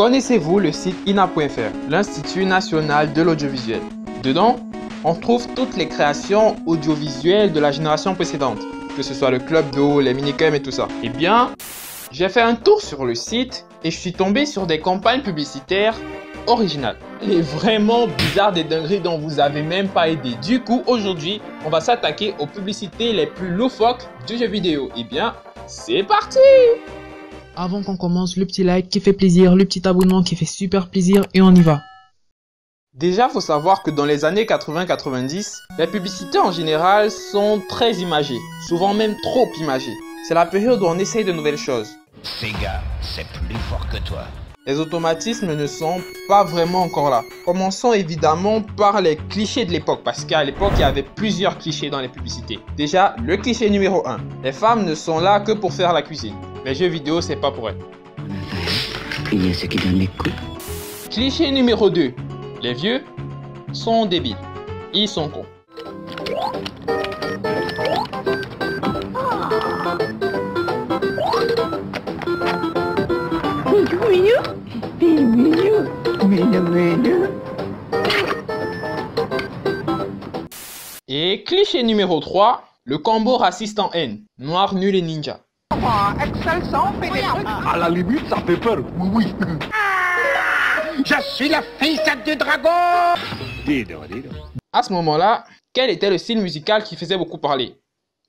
Connaissez-vous le site INA.fr, l'Institut National de l'Audiovisuel? Dedans, on trouve toutes les créations audiovisuelles de la génération précédente, que ce soit le club d'eau, les minicums et tout ça. Eh bien, j'ai fait un tour sur le site et je suis tombé sur des campagnes publicitaires originales. Et vraiment bizarres, des dingueries dont vous avez même pas idée. Du coup, aujourd'hui, on va s'attaquer aux publicités les plus loufoques du jeu vidéo. Eh bien, c'est parti! Avant qu'on commence, le petit like qui fait plaisir, le petit abonnement qui fait super plaisir et on y va. Déjà, faut savoir que dans les années 80-90, les publicités en général sont très imagées, souvent même trop imagées. C'est la période où on essaye de nouvelles choses. Sega, c'est plus fort que toi. Les automatismes ne sont pas vraiment encore là. Commençons évidemment par les clichés de l'époque, parce qu'à l'époque, il y avait plusieurs clichés dans les publicités. Déjà, le cliché numéro 1. Les femmes ne sont là que pour faire la cuisine. Les jeux vidéo, c'est pas pour elles. Il y a ceux qui donnent les coups. Cliché numéro 2. Les vieux sont débiles. Ils sont cons. Et cliché numéro 3. Le combo raciste en haine. Noir, nul et ninja. Excel, ça en fait des trucs. À la limite, ça fait peur. Oui, oui. Je suis la fille du dragon. À ce moment-là, quel était le style musical qui faisait beaucoup parler?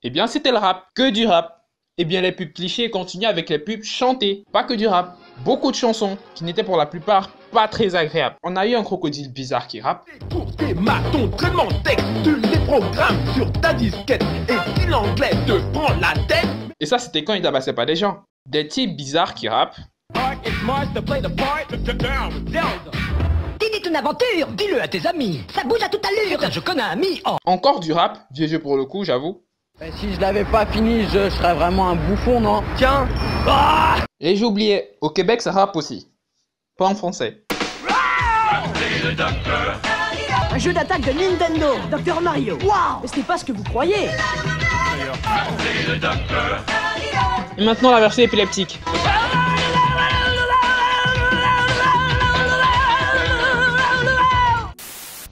Eh bien, c'était le rap. Que du rap. Eh bien, les pubs clichés continuaient avec les pubs chantées. Pas que du rap. Beaucoup de chansons qui n'étaient pour la plupart pas très agréables. On a eu un crocodile bizarre qui rappe. Pour tes matons, traitement de texte, tu les programmes sur ta disquette. Et si l'anglais te prend la tête. Et ça, c'était quand il tabassait pas des gens. Des types bizarres qui rappent. Dis une aventure. Dis-le à tes amis. Ça bouge à toute allure. Putain, je connais un ami. Oh. Encore du rap, vieux jeu pour le coup, j'avoue. Si je l'avais pas fini, je serais vraiment un bouffon, non? Tiens. Ah. Et j'oubliais, au Québec, ça rappe aussi. Pas en français. Un jeu d'attaque de Nintendo, Dr Mario. Waouh! Mais ce n'est pas ce que vous croyez. Et maintenant la version épileptique.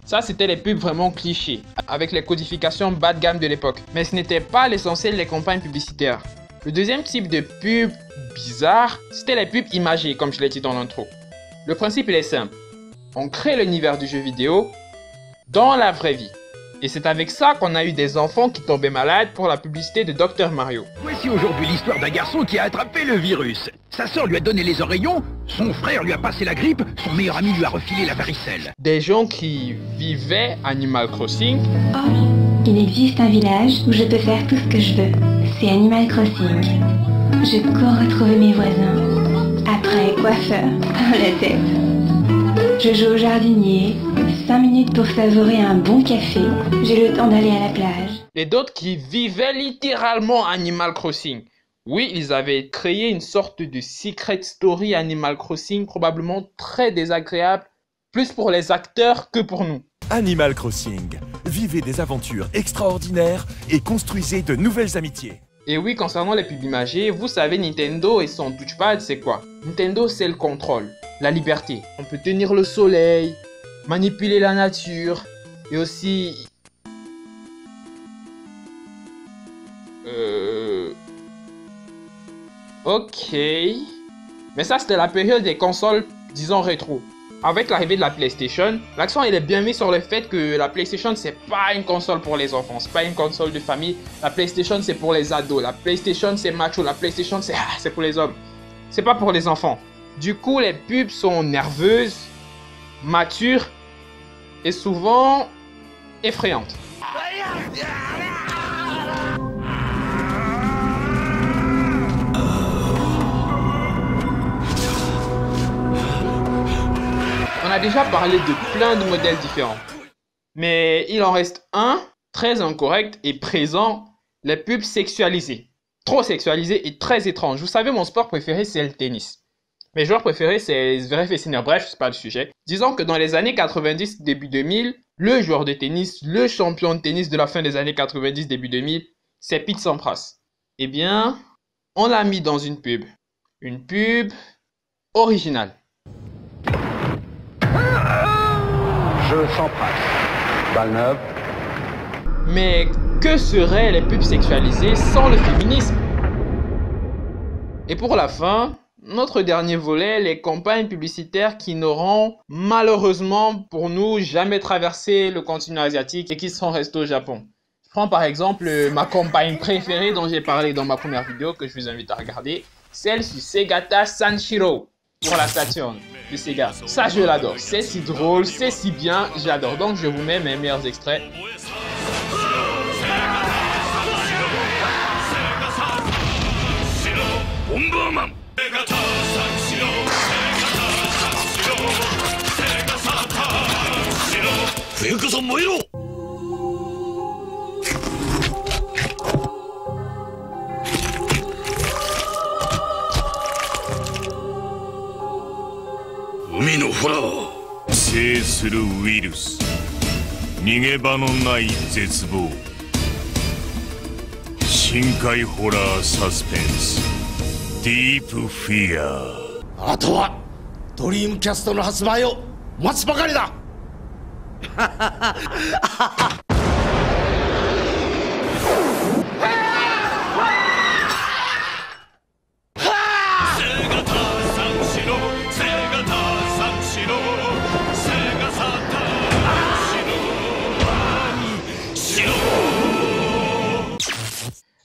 Ça, c'était les pubs vraiment clichés, avec les codifications bas de gamme de l'époque. Mais ce n'était pas l'essentiel des campagnes publicitaires. Le deuxième type de pub bizarre, c'était les pubs imagées, comme je l'ai dit dans l'intro. Le principe, il est simple. On crée l'univers du jeu vidéo dans la vraie vie. Et c'est avec ça qu'on a eu des enfants qui tombaient malades pour la publicité de Dr Mario. Voici aujourd'hui l'histoire d'un garçon qui a attrapé le virus. Sa sœur lui a donné les oreillons, son frère lui a passé la grippe, son meilleur ami lui a refilé la varicelle. Des gens qui vivaient Animal Crossing. Oh, il existe un village où je peux faire tout ce que je veux. C'est Animal Crossing. Je cours retrouver mes voisins. Après, coiffeur, la tête. Je joue au jardinier. 5 minutes pour savourer un bon café. J'ai le temps d'aller à la plage. Et d'autres qui vivaient littéralement Animal Crossing. Oui, ils avaient créé une sorte de secret story Animal Crossing, probablement très désagréable, plus pour les acteurs que pour nous. Animal Crossing. Vivez des aventures extraordinaires et construisez de nouvelles amitiés. Et oui, concernant les pubs imagées, vous savez, Nintendo et son touchpad, c'est quoi? Nintendo, c'est le contrôle, la liberté. On peut tenir le soleil, manipuler la nature, et aussi... Ok... Mais ça, c'était la période des consoles, disons, rétro. Avec l'arrivée de la PlayStation, l'accent il est bien mis sur le fait que la PlayStation c'est pas une console pour les enfants, c'est pas une console de famille. La PlayStation c'est pour les ados, la PlayStation c'est macho, la PlayStation c'est pour les hommes. C'est pas pour les enfants. Du coup les pubs sont nerveuses, matures et souvent effrayantes. On a déjà parlé de plein de modèles différents. Mais il en reste un, très incorrect et présent, les pubs sexualisées. Trop sexualisées et très étranges. Vous savez, mon sport préféré, c'est le tennis. Mes joueurs préférés, c'est Zverev et Sinner. Bref, c'est pas le sujet. Disons que dans les années 90, début 2000, le joueur de tennis, le champion de tennis de la fin des années 90, début 2000, c'est Pete Sampras. Eh bien, on l'a mis dans une pub. Une pub originale. Jeu sans price. Balle neuve. Mais que seraient les pubs sexualisées sans le féminisme? Et pour la fin, notre dernier volet, les campagnes publicitaires qui n'auront malheureusement pour nous jamais traversé le continent asiatique et qui seront restés au Japon. Je prends par exemple ma campagne préférée dont j'ai parlé dans ma première vidéo que je vous invite à regarder, celle sur Segata Sanshiro pour la Saturn de Sega. Ça je l'adore, c'est si drôle, c'est si bien, j'adore. Donc je vous mets mes meilleurs extraits.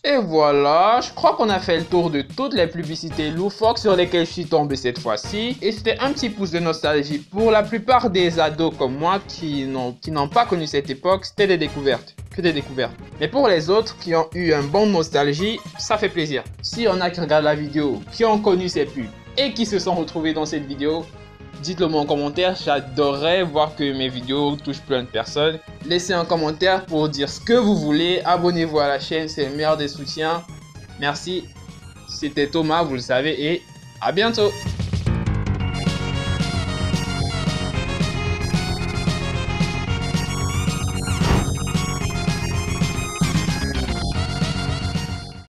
Et voilà, je crois qu'on a fait le tour de toutes les publicités loufoques sur lesquelles je suis tombé cette fois-ci. Et c'était un petit pouce de nostalgie pour la plupart des ados comme moi qui n'ont pas connu cette époque. C'était des découvertes, que des découvertes. Mais pour les autres qui ont eu un bon nostalgie, ça fait plaisir. S'il y en a qui regardent la vidéo, qui ont connu ces pubs et qui se sont retrouvés dans cette vidéo, dites-le moi en commentaire, j'adorerais voir que mes vidéos touchent plein de personnes. Laissez un commentaire pour dire ce que vous voulez. Abonnez-vous à la chaîne, c'est le meilleur des soutiens. Merci. C'était Thomas, vous le savez, et à bientôt.